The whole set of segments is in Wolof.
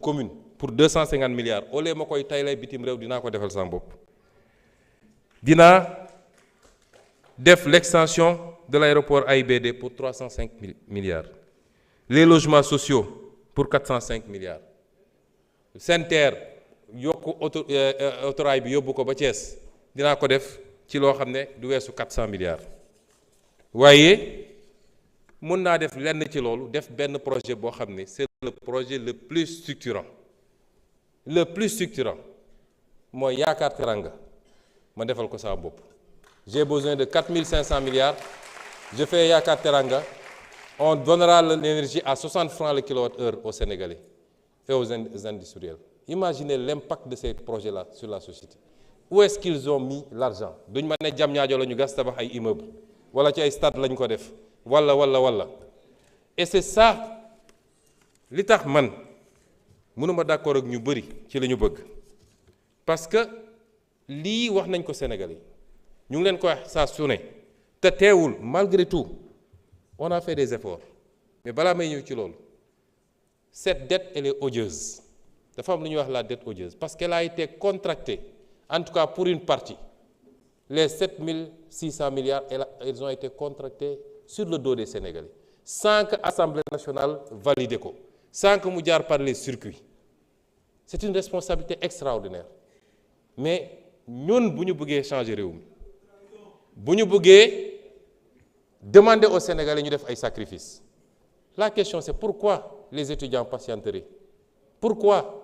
commune pour 250 milliards au lieu ma koy taylay bitim réew dinaa ko defal sama bopp. dinaa def l'extension de l'aéroport AIBD pour 305 milliards. Les logements sociaux pour 405 milliards. SENTER yokku autorail bi yóbbu ko ba Thiès dinaa ko def ci loo xam ne du weesu 400 milliards. waaye mun naa def lenn ci loolu def benn projet boo xam ne c'est le projet le plus structurant mooy Yaakaar Teranga ma defal ko sama bopp. J'ai besoin de 4500 milliards je fais Yaakaar Teranga on donnera l'énergie à 60 francs le kilowattheure aux Sénégalais et aux industriels. Imaginez l'impact de ces projets-là sur la société. Où est-ce qu'ils ont mis l'argent? duñ ma ne Diamniadio la ñu gas tabax ay immeubles wala ci ay stade lañ ko def wala et c'est ça li tax man mënuma d'accord ak ñu bëri ci li ñu bëgg parce que lii wax nañ ko Sénégalais ñu ngi leen ko wax saa su ne te teewul malgré tout on a fait des efforts mais balaa may ñëw ci loolu cette dette elle est odieuse dafa am lu ñuy wax la dette odieuse parce qu'elle a été contractée en tout cas pour une partie les 7600 milliards ils ont été contractés sur le dos des Sénégalais sans que Assemblée nationale valide ko sans que mu jaar par les circuits. C'est une responsabilité extraordinaire mais ñun bu ñu bëggee changer réew mi bu ñu bëggee demander aux Sénégalais ñu def ay sacrifices la question c'est pourquoi les étudiants patienteraient, pourquoi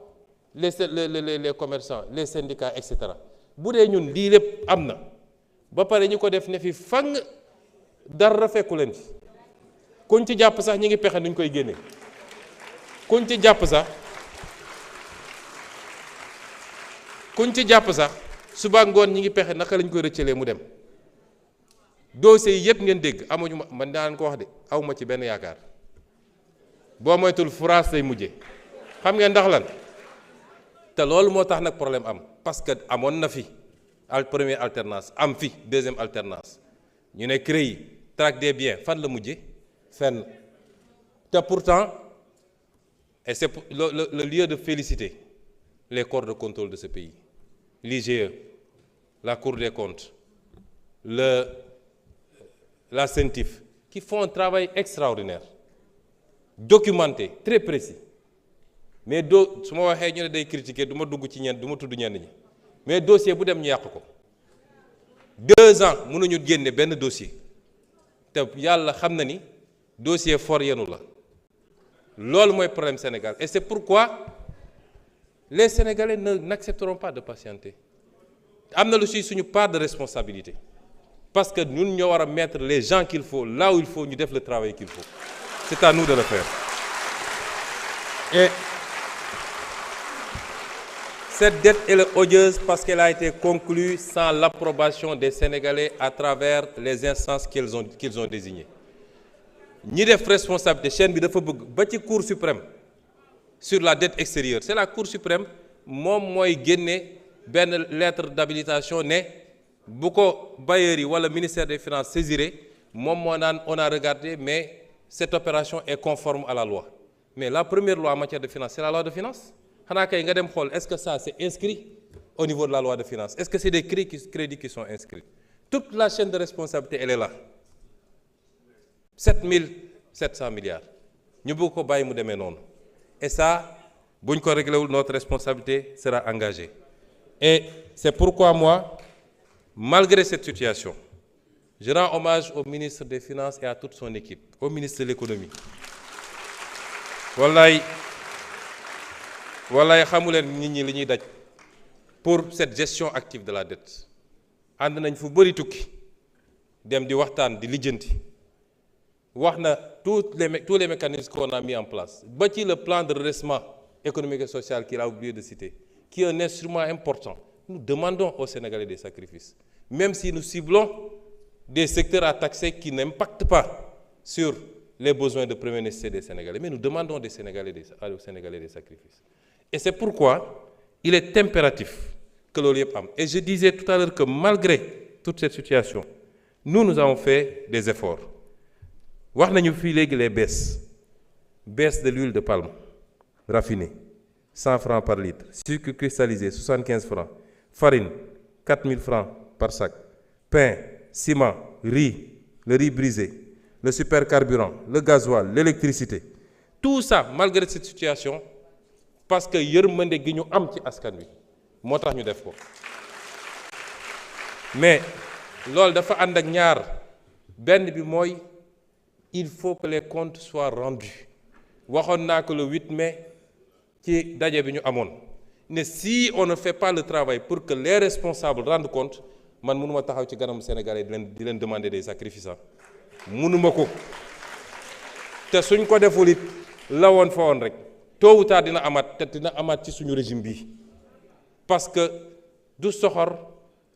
les commerçants, les syndicats, etc. bu dee ñun lii lépp am na ba pare ñu ko def ne fi fang dara fekku leen fi kuñ ci jàpp sax ñi ngi pexe nuñ koy génne kuñ ci jàpp sax suba ngoon ñi ngi pexe naka lañ koy rëccalee mu dem dossiers yi yëpp ngeen dégg amuñu ma man daan ko wax de awma ci benn yaakaar boo moytul France lay mujje xam ngeen ndax lan te loolu moo tax nag problème am parce que amoon na fi première alternance am fi deuxième alternance ñu ne CREI traque des biens fan la mujje fenn te pourtant et c'est le lieu de féliciter les corps de contrôle de ce pays, l'IGE, la Cour des comptes, la CENTIF, qui font un travail extraordinaire, documenté, très précis. Mais su ma waxee ñu ne day critiquer du ma dugg ci ñenn du ma tudd ñenn ñi mais dossier bu dem ñu yàq ko 2 ans mënuñu génne benn dossier te yàlla xam na ni dossier fort yenu la loolu mooy problème Sénégal et c'est pourquoi les Sénégalais n'accepteront pas de patienter am na lu ci suñu part de responsabilité parce que ñun ñoo war a mettre les gens qu'il faut là où il faut ñu def le travail qu'il faut c'est à nous de le faire et cette dette elle est odieuse parce qu'elle a été conclue sans l'approbation des Sénégalais à travers les instances qu'ils ont désignées ñi def responsabilité chaîne bi dafa bëgg ba ci Cour suprême sur la dette extérieure c'est la Cour suprême moom mooy génne benn lettre d'habilitation ne bu ko bailleurs yi wala ministère des finances saisiré moom moo naan on a regardé mais cette opération est conforme à la loi mais la première loi en matière de finance c'est la loi de finances xanaa kay nga dem xool est-ce que ça c'est inscrit au niveau de la loi de finances est-ce que c'est des crédits qui sont inscrits toute la chaîne de responsabilité elle est là 7700 milliards ñu bëgg ko bàyyi mu demee noonu et ça buñ ko réglé wul notre responsabilité sera engagée et c'est pourquoi moi malgré cette situation je rends hommage au ministre des Finances et à toute son équipe au ministre de l'économie wallaay xamuleen nit ñi li ñuy daj pour cette gestion active de la dette ànd nañ fu bëri tukki dem di waxtaan di lijjanti wax na tous les mécanismes qu'on a mis en place ba ci le plan de redressement économique et social qu'il a oublié de citer qui est un instrument important nous demandons aux Sénégalais des sacrifices même si nous ciblons des secteurs à taxer qui n'impactent pas sur les besoins de première nécessité des Sénégalais mais nous demandons aux Sénégalais des sacrifices et c'est pourquoi il est impératif que loolu yëpp am et je disais tout à l'heure que malgré toute cette situation nous avons fait des efforts wax nañu fii léegi les baisses de l'huile de palme raffinée 100 francs par litre. Sucre cristallisé, 75 francs. Farine, 4000 francs par sac. Pain, ciment, riz, le riz brisé, le supercarburant, le gasoil, l'électricité. Tout ça, malgré cette situation, parce que yërmande gi ñu am ci askan wi moo tax ñu def ko. Mais loolu dafa ànd ak ñaar benn bi mooy il faut que les comptes soient rendus. waxoon naa ko le 8 mai ci daje bi ñu amoon ne si on ne fait pas le travail pour que les responsables rendent compte man mënuma taxaw ci ganamu Sénégalais di leen demander des sacrifices mënuma ko te suñ ko deful it la woon fa woon rek tôt ou tard dina amaat te dina amaat ci suñu régime bi parce que du soxor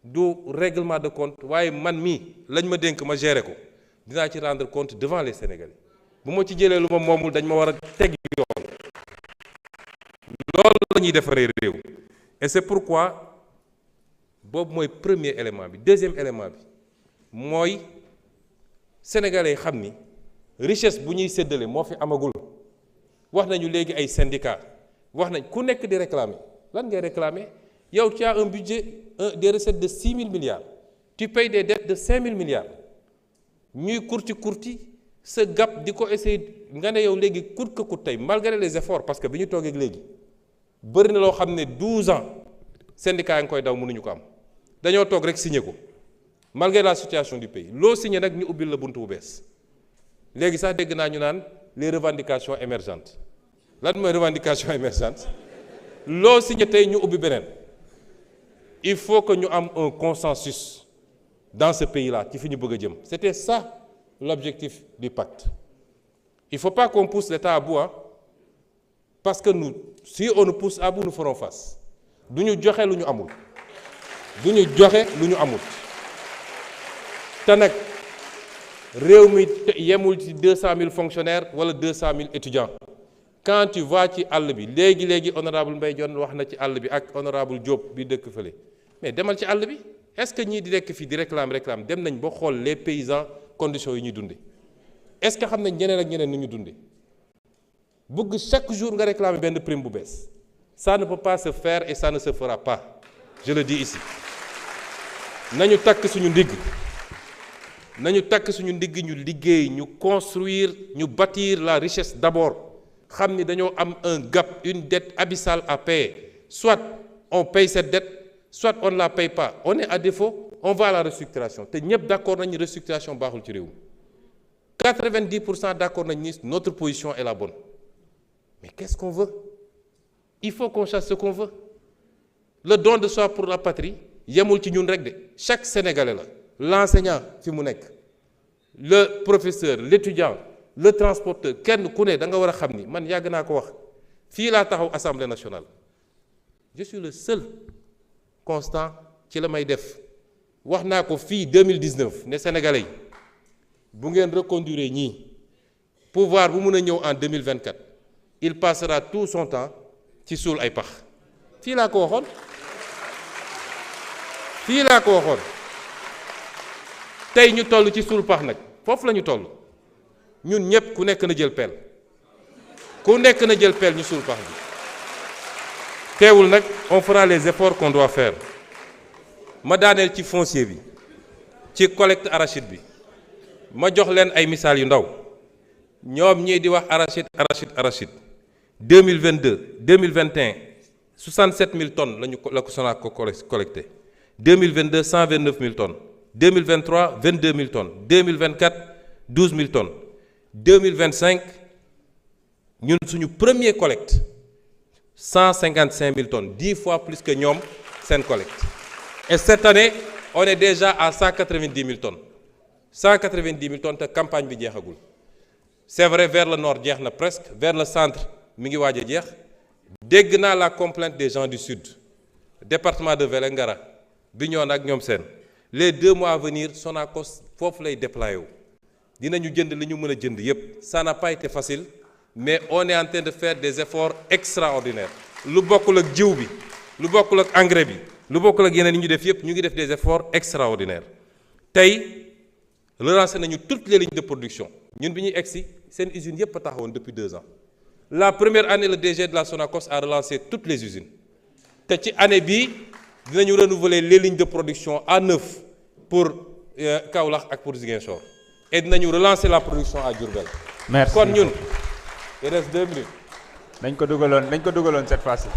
du règlement de compte waaye man mii lañ ma dénk ma gérer ko dinaa ci rendre compte devant les Sénégalais bu ma ci jëlee lu ma moomul dañ ma war a teg yoon loolu la ñuy defaree réew et c'est pourquoi boobu mooy premier élément bi. Deuxième élément bi mooy sénégalais yi xam ni richesse bu ñuy séddale moo fi amagul. wax nañu léegi ay syndicats wax nañ ku nekk di réclamer lan ngay réclamer yow tu as un budget des recettes de 6 000 milliards tu payes des dettes de 5 000 milliards ñuy kurti sa gap di ko essayer nga ne yow léegi coûte que coûte tey malgré les efforts parce que bi ñu toogee léegi bëri na loo xam ne 12 ans syndicats yi nga koy daw mënuñu ko am dañoo toog rek signé ko malgré la situation du pays loo signé nag ñu ubbil la buntu bu bees léegi sax dégg naa ñu naan les revendications émergentes lan mooy revendication émergente loo signé tey ñu ubbi beneen il faut que ñu am un consensus dans ce pays-là ci fi ñu bëgg a jëm c'était ça l'objectif du pacte. Il ne faut pas qu'on pousse l'État à bout, parce que nous, si on nous pousse à bout, nous ferons face. Du ñu joxe lu ñu amul. Du ñu joxe lu ñu amul. te nag réew mi yemul ci 200 000 fonctionnaires wala 200 000 étudiants. Quand tu vas ci àll bi léegi honorable Mbaye Dione wax na ci àll bi ak honorable Diop bi dëkk fële mais demal ci àll bi est-ce que ñii di nekk fii di réclame dem nañ ba xool les paysans conditions yi ñuy dundee est-ce que xam nañ ñeneen ak ñeneen ni ñu dundee bëgg chaque jour nga réclamer benn prime bu bees ça ne peut pas se faire et ça ne se fera pas je le dis ici. nañu takk suñu ndigg ñu liggéey ñu construire ñu bâtir la richesse d'abord xam ni dañoo am un gap une dette abyssale à payer soit on paye cette dette soit on ne la paye pas on est à défaut on va à la restructuration te ñëpp d'accord nañu restructuration baaxul ci réew mi 90% d'accord nañu ni notre position est la bonne mais qu'est-ce qu'on veut il faut qu'on sache ce qu'on veut le don de soi pour la patrie yemul ci ñun rek de chaque Sénégalais la l'enseignant fi mu nekk le professeur l'étudiant le transporteur kenn ku ne da nga war a xam ni man yàgg naa ko wax fii laa taxaw Assemblée nationale je suis le seul constant ci la may def wax naa ko fii 2019 ne Sénégalais yi bu ngeen reconduire ñii pouvoir bu mun a ñëw en 2024 il passera tout son temps ci suul ay pax fii laa ko waxoon tey ñu toll ci suul pax nag foofu la ñu toll ñun ñëpp ku nekk na jël pelle ñu suul pax bi teewul nag on fera les efforts qu'on doit faire ma daaneel ci foncier bi ci collecte arachide bi ma jox leen ay misaal yu ndaw ñoom ñii di wax arachide 2022 2021 67 000 tonnes la ko Sonac ko collecté 2022 129 000 tonnes 2023 22 000 tonnes 2024 12 000 tonnes 2025 ñun suñu premier collecte 155 000 tonnes 10 fois plus que ñoom seen collecte et cette année on est déjà à 190 000 tonnes 190 000 tonnes te campagne bi jeexagul c'est vrai vers le nord jeex na presque vers le centre mi ngi waaj a jeex dégg naa la complainte des gens du sud département de Vélingara Bignona ak ñoom seen les 2 mois à venir Sonacos foofu lay déployer wu dinañu jënd li ñu mën a jënd yépp ça n'a pas été facile mais on est en train de faire des efforts extraordinaires lu bokkul ak jiw bi lu bokkul ak engrais bi lu bokkul ak yeneen yi ñu def yépp ñu ngi def des efforts extraordinaires tey relancé nañu toutes les lignes de production ñun bi ñuy egsi seen usines yépp a taxawoon depuis 2 ans La première année, le DG de la Sonacos a relancé toutes les usines. Et cette année, nous allons renouveler les lignes de production à neuf pour Kaolack et pour Ziguinchor. Et nous allons relancer la production à Diourbel. Merci. Il reste 2 minutes. Nous allons cette fois-ci.